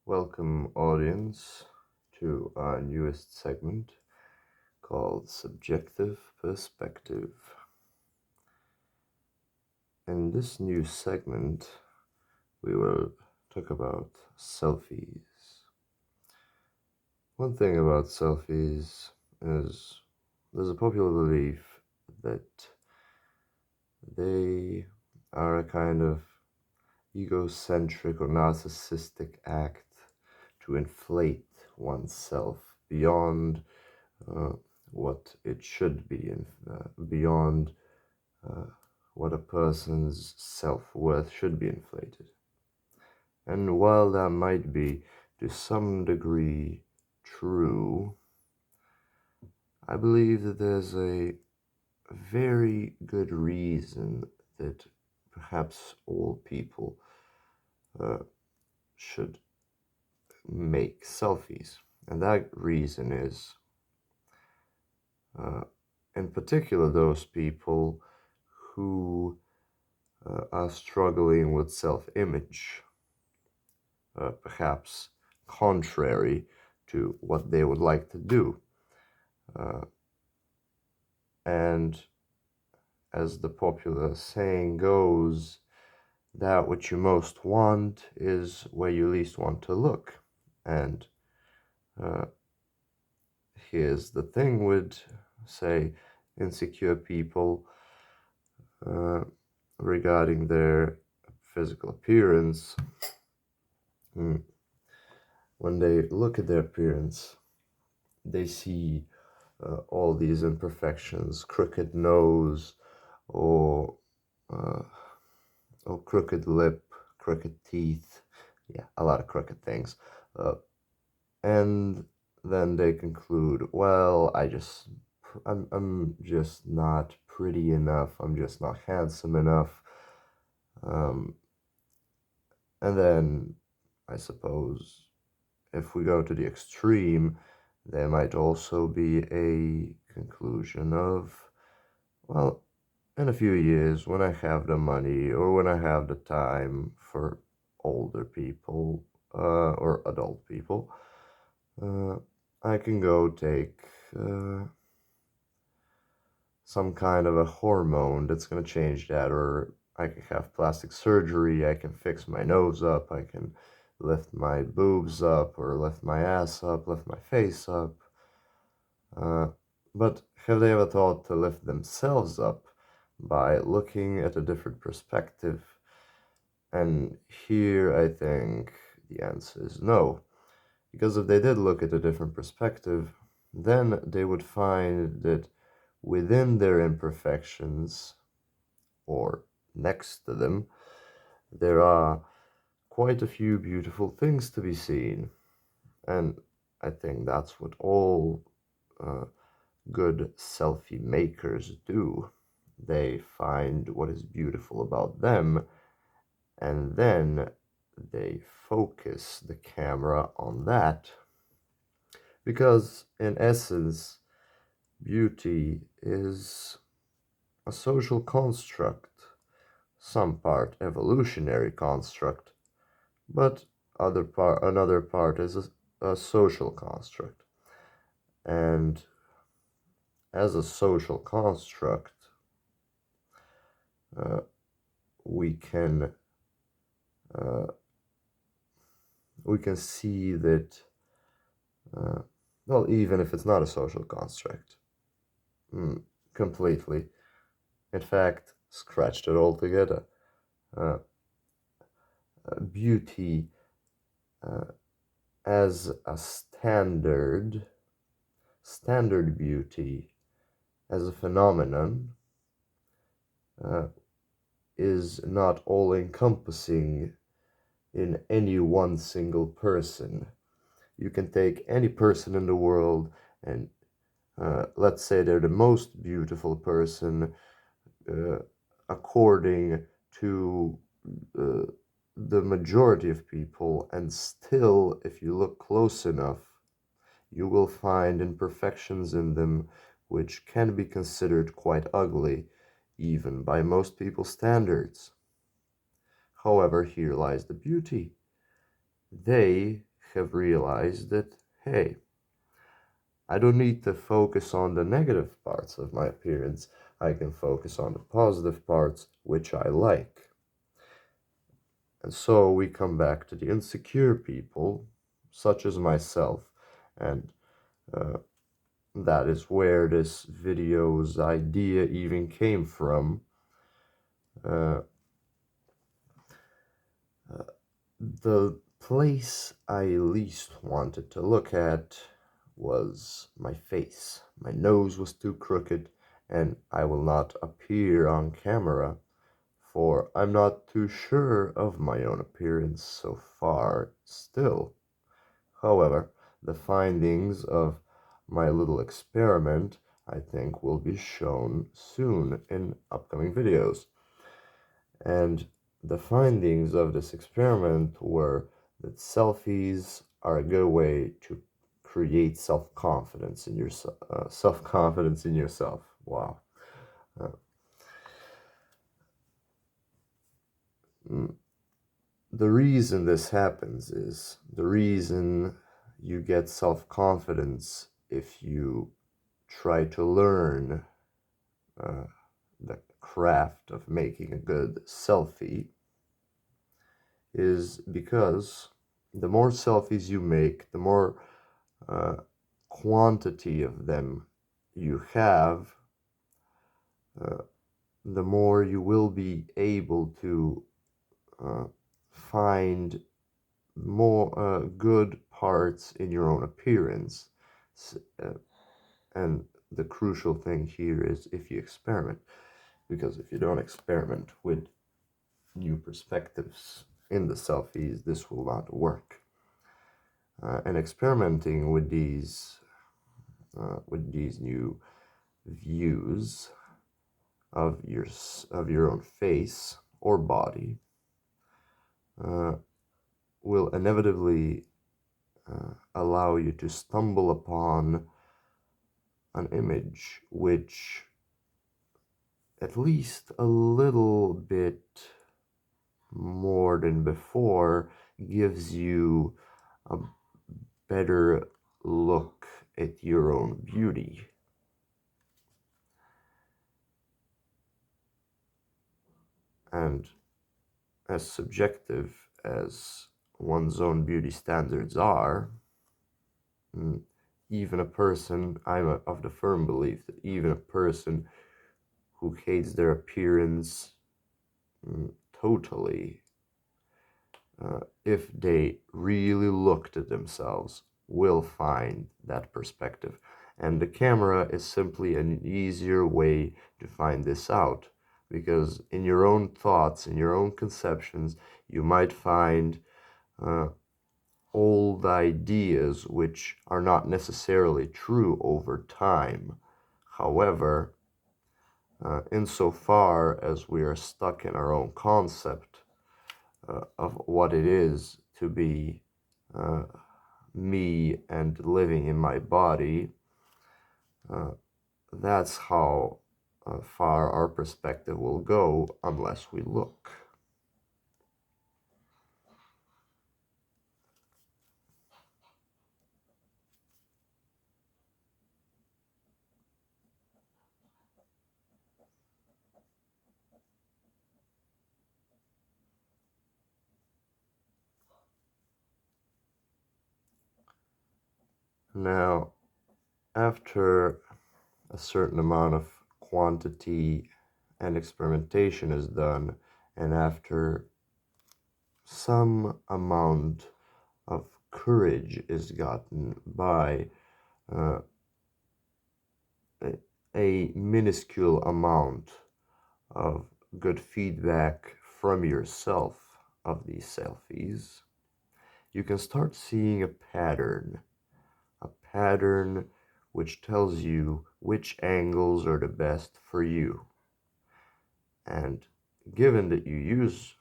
Welcome, audience, to our newest segment called Subjective Perspective. In this new segment, we will talk about selfies. One thing about selfies is there's a popular belief that they are a kind of egocentric or narcissistic act to inflate oneself beyond what it should be, and beyond what a person's self-worth should be inflated. And while that might be to some degree true, I believe that there's a very good reason that perhaps all people should make selfies. And that reason is, in particular, those people who are struggling with self-image, perhaps contrary to what they would like to do. And as the popular saying goes, that which you most want is where you least want to look. And here's the thing with, say, insecure people regarding their physical appearance. When they look at their appearance, they see all these imperfections, crooked nose, or crooked lip, crooked teeth, a lot of crooked things. And then they conclude, well, I'm just not pretty enough, I'm just not handsome enough. And then, I suppose, if we go to the extreme, there might also be a conclusion of, well, in a few years, when I have the money or when I have the time for older people or adult people, I can go take some kind of a hormone that's going to change that, or I can have plastic surgery, I can fix my nose up, I can lift my boobs up, or lift my ass up, lift my face up. But have they ever thought to lift themselves up by looking at a different perspective? And here I think the answer is no. Because if they did look at a different perspective, then they would find that within their imperfections, or next to them, there are quite a few beautiful things to be seen. And I think that's what all good selfie makers do. They find what is beautiful about them, and then they focus the camera on that. Because in essence, beauty is a social construct, some part evolutionary construct, but another part is a social construct. And as a social construct, we can see that, well, even if it's not a social construct, completely, in fact, scratched it all together. Beauty as a standard beauty as a phenomenon is not all-encompassing in any one single person. You can take any person in the world and let's say they're the most beautiful person according to the majority of people, and still, if you look close enough, you will find imperfections in them which can be considered quite ugly, even by most people's standards. However, here lies the beauty. They have realized that, hey, I don't need to focus on the negative parts of my appearance. I can focus on the positive parts, which I like. And so we come back to the insecure people, such as myself, and that is where this video's idea even came from. Uh, the place I least wanted to look at was my face. My nose was too crooked, and I will not appear on camera, for I'm not too sure of my own appearance so far still. However, the findings of my little experiment, I think, will be shown soon in upcoming videos. And the findings of this experiment were that selfies are a good way to create self-confidence in yourself. Self-confidence in yourself. Wow. Uh, the reason this happens is the reason you get self-confidence if you try to learn the craft of making a good selfie is because the more selfies you make, the more uh, quantity of them you have, uh, the more you will be able to find more good parts in your own appearance. Uh, and the crucial thing here is if you experiment, because if you don't experiment with new perspectives in the selfies, this will not work. And experimenting with these new views of your own face or body uh, will inevitably allow you to stumble upon an image which, at least a little bit more than before, gives you a better look at your own beauty. And as subjective as one's own beauty standards are, even a person, I'm of the firm belief that even a person who hates their appearance totally, if they really looked at themselves, will find that perspective. And the camera is simply an easier way to find this out, because in your own thoughts, in your own conceptions, you might find old ideas which are not necessarily true over time. However, insofar as we are stuck in our own concept of what it is to be me and living in my body, that's how far our perspective will go unless we look. Now, after a certain amount of quantity and experimentation is done, and after some amount of courage is gotten by uh, a minuscule amount of good feedback from yourself of these selfies, you can start seeing a pattern which tells you which angles are the best for you. And given that you use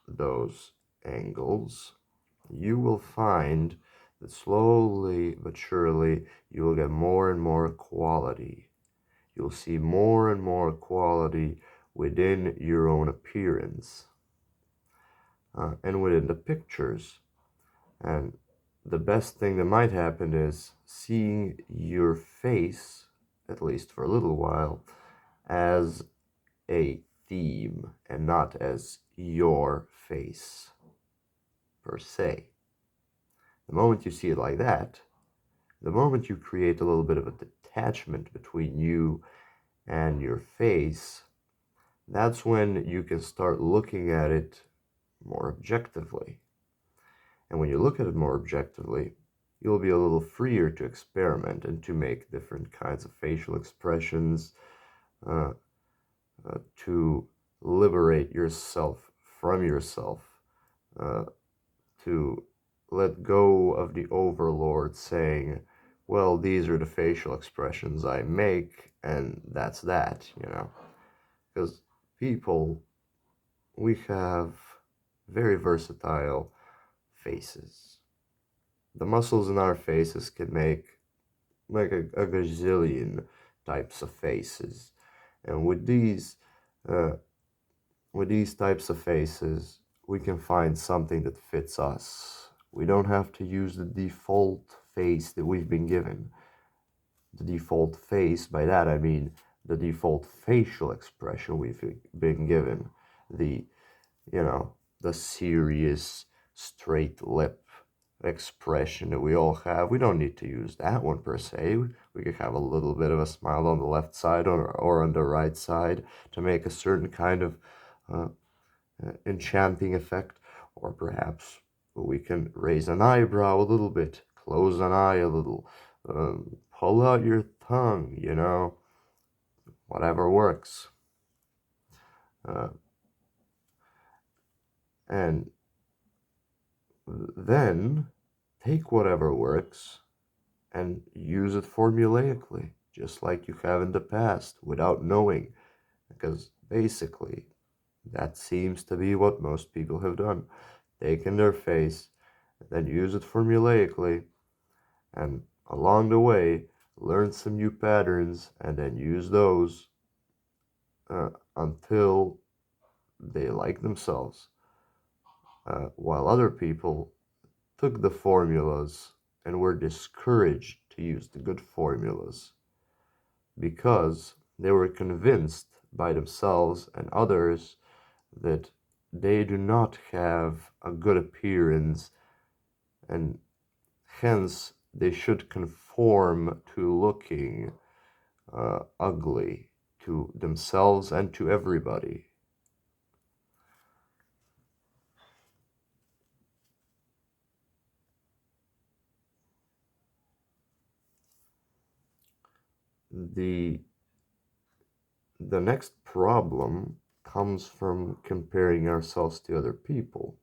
those angles, you will find that slowly but surely you will get more and more quality. You'll see more and more quality within your own appearance and within the pictures. And the best thing that might happen is seeing your face, at least for a little while, as a theme and not as your face per se. The moment you see it like that, the moment you create a little bit of a detachment between you and your face, that's when you can start looking at it more objectively. And when you look at it more objectively, you'll be a little freer to experiment and to make different kinds of facial expressions, uh, to liberate yourself from yourself, uh, to let go of the overlord saying, well, these are the facial expressions I make, and that's that, you know. Because people, we have very versatile faces. The muscles in our faces can make like a gazillion types of faces. And uh, with these types of faces, we can find something that fits us. We don't have to use the default face that we've been given. The default face, by that I mean the default facial expression we've been given. The, you know, the serious, straight lip expression that we all have. We don't need to use that one per se. We could have a little bit of a smile on the left side or on the right side to make a certain kind of uh, enchanting effect. Or perhaps we can raise an eyebrow a little bit, close an eye a little, pull out your tongue, you know, whatever works. Uh, and then take whatever works and use it formulaically, just like you have in the past, without knowing, because basically that seems to be what most people have done. Taken their face, then use it formulaically, and along the way, learn some new patterns, and then use those until they like themselves. While other people took the formulas and were discouraged to use the good formulas because they were convinced by themselves and others that they do not have a good appearance and hence they should conform to looking ugly to themselves and to everybody. The next problem comes from comparing ourselves to other people.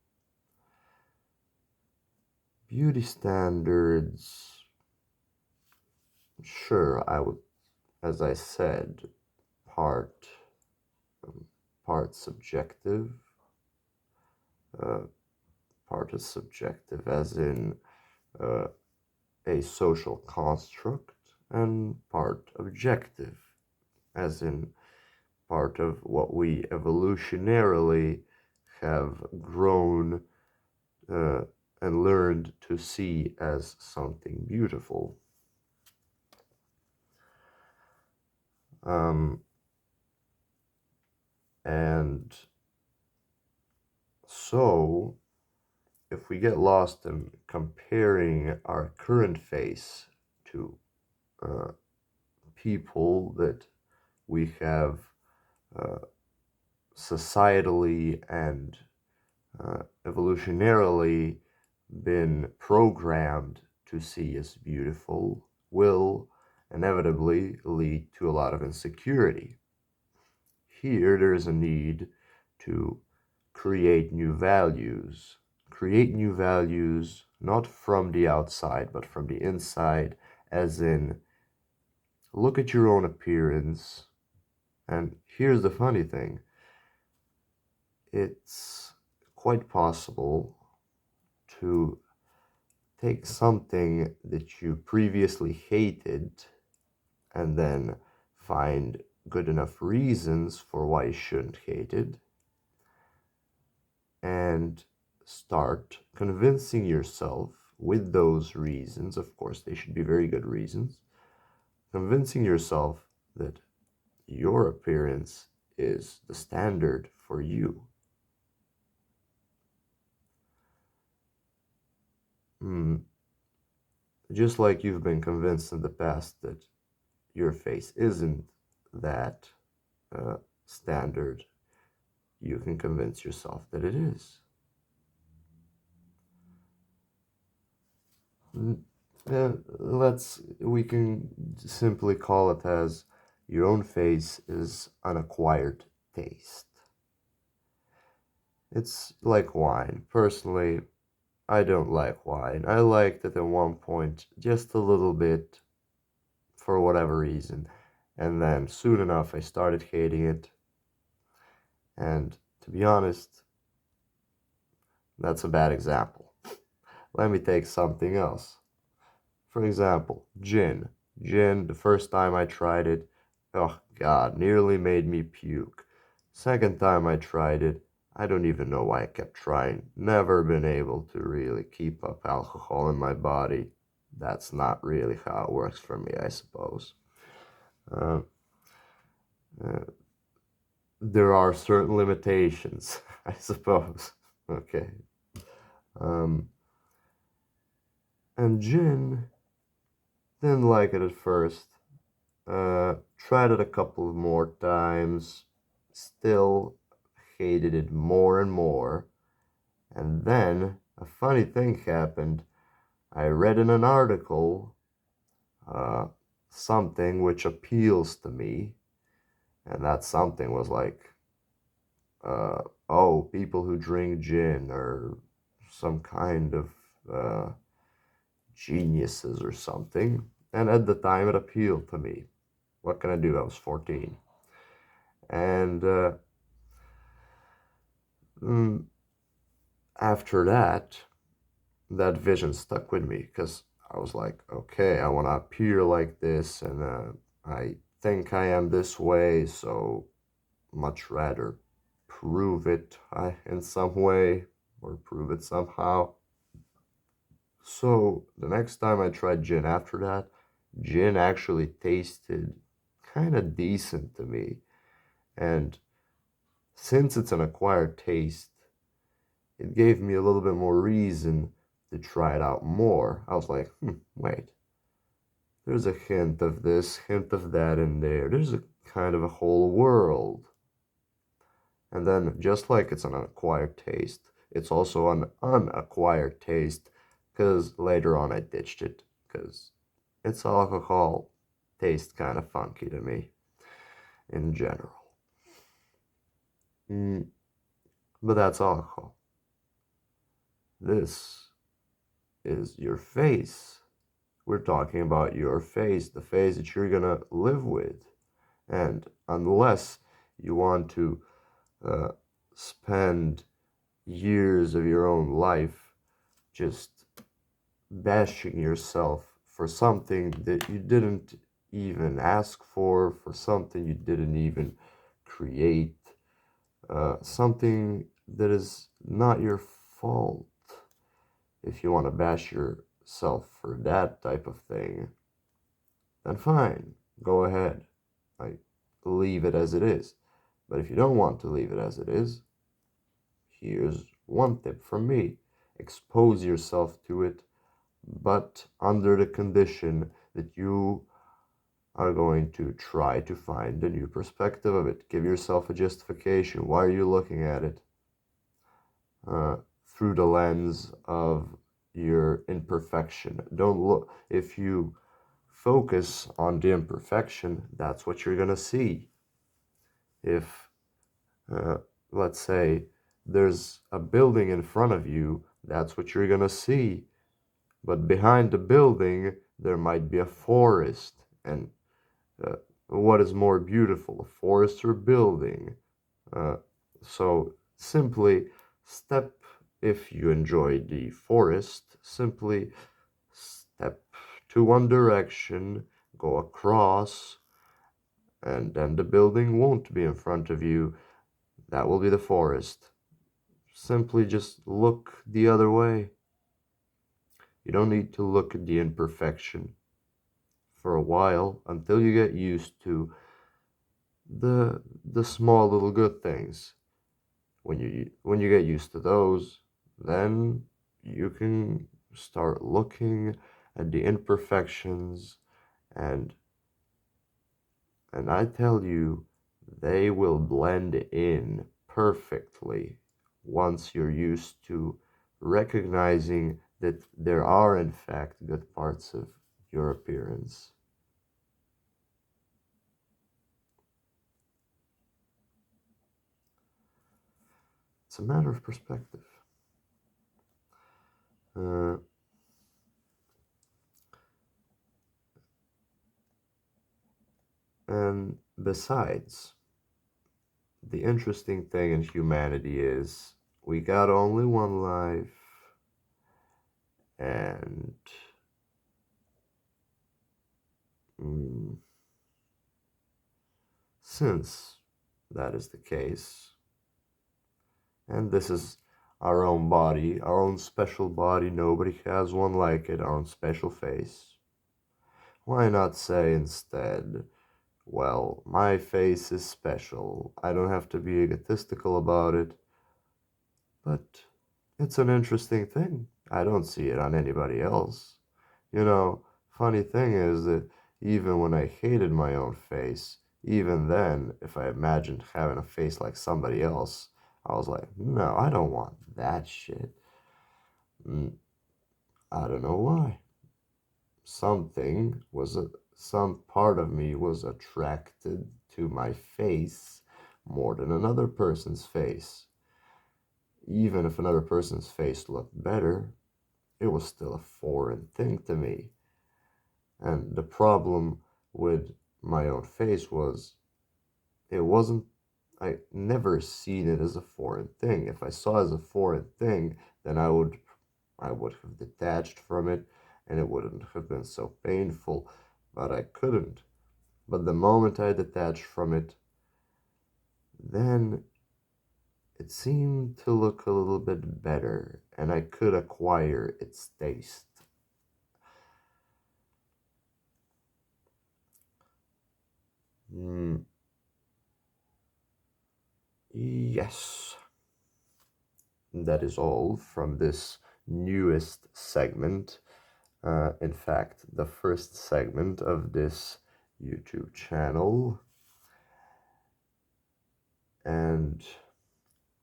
Beauty standards, sure, I would, as I said, part part subjective, uh, part is subjective, as in uh, a social construct, and part objective, as in part of what we evolutionarily have grown uh, and learned to see as something beautiful. Um, and so, if we get lost in comparing our current face to uh, people that we have uh, societally and evolutionarily been programmed to see as beautiful, will inevitably lead to a lot of insecurity. Here, there is a need to create new values. Create new values not from the outside, but from the inside, as in, look at your own appearance. And here's the funny thing, it's quite possible to take something that you previously hated and then find good enough reasons for why you shouldn't hate it and start convincing yourself with those reasons, of course, they should be very good reasons, convincing yourself that your appearance is the standard for you. Just like you've been convinced in the past that your face isn't that standard, you can convince yourself that it is. We can simply call it as your own face is an acquired taste. It's like wine. Personally, I don't like wine. I liked it at one point just a little bit for whatever reason. And then soon enough, I started hating it. And to be honest, that's a bad example. Let me take something else. For example, gin. Gin, the first time I tried it, oh God, nearly made me puke. Second time I tried it, I don't even know why I kept trying. Never been able to really keep up alcohol in my body. That's not really how it works for me, I suppose. Uh, uh, there are certain limitations, I suppose. Okay. Um, and gin, didn't like it at first. Tried it a couple of more times. Still hated it more and more. And then a funny thing happened. I read in an article uh, something which appeals to me, and that something was like, oh, people who drink gin are some kind of geniuses or something. And at the time, it appealed to me. What can I do? I was 14. And mm, after that, that vision stuck with me because I was like, okay, I want to appear like this, and I think I am this way, so much rather prove it in some way or prove it somehow. So the next time I tried gin after that, gin actually tasted kind of decent to me. And since it's an acquired taste, it gave me a little bit more reason to try it out more. I was like, wait, there's a hint of this, hint of that in there. There's a kind of a whole world. And then, just like it's an acquired taste, it's also an unacquired taste, because later on I ditched it, because its alcohol tastes kind of funky to me in general. But that's alcohol. This is your face. We're talking about your face, the face that you're gonna live with. And unless you want to spend years of your own life just bashing yourself for something that you didn't even ask for something you didn't even create, something that is not your fault. If you want to bash yourself for that type of thing, then fine, go ahead. Like, leave it as it is. But if you don't want to leave it as it is, here's one tip from me. Expose yourself to it, but under the condition that you are going to try to find a new perspective of it. Give yourself a justification. Why are you looking at it? Through the lens of your imperfection. Don't look, if you focus on the imperfection, that's what you're going to see. If, let's say, there's a building in front of you, that's what you're going to see. But behind the building, there might be a forest. And what is more beautiful, a forest or building? So simply step, if you enjoy the forest, simply step to one direction, go across, and then the building won't be in front of you. That will be the forest. Simply just look the other way. You don't need to look at the imperfection for a while until you get used to the small little good things. When you get used to those, then you can start looking at the imperfections, and I tell you, they will blend in perfectly once you're used to recognizing that there are in fact good parts of your appearance. It's a matter of perspective. Uh, and besides, the interesting thing in humanity is we got only one life, and mm, since that is the case, and this is our own body, our own special body, nobody has one like it, our own special face, why not say instead, well, my face is special. I don't have to be egotistical about it, but it's an interesting thing. I don't see it on anybody else. You know, funny thing is that even when I hated my own face, even then, if I imagined having a face like somebody else, I was like, no, I don't want that shit. Mm, I don't know why. Some part of me was attracted to my face more than another person's face. Even if another person's face looked better, it was still a foreign thing to me. And the problem with my own face was it wasn't, I never seen it as a foreign thing. If I saw it as a foreign thing, then I would have detached from it, and it wouldn't have been so painful, but I couldn't. But the moment I detached from it, then it seemed to look a little bit better, and I could acquire its taste. Mm, yes, that is all from this newest segment. In fact, the first segment of this YouTube channel. And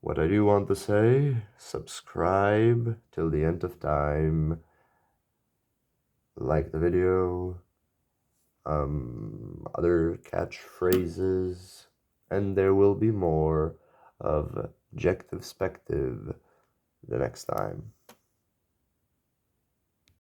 what I do want to say, subscribe till the end of time, like the video, other catchphrases, and there will be more of objective perspective the next time.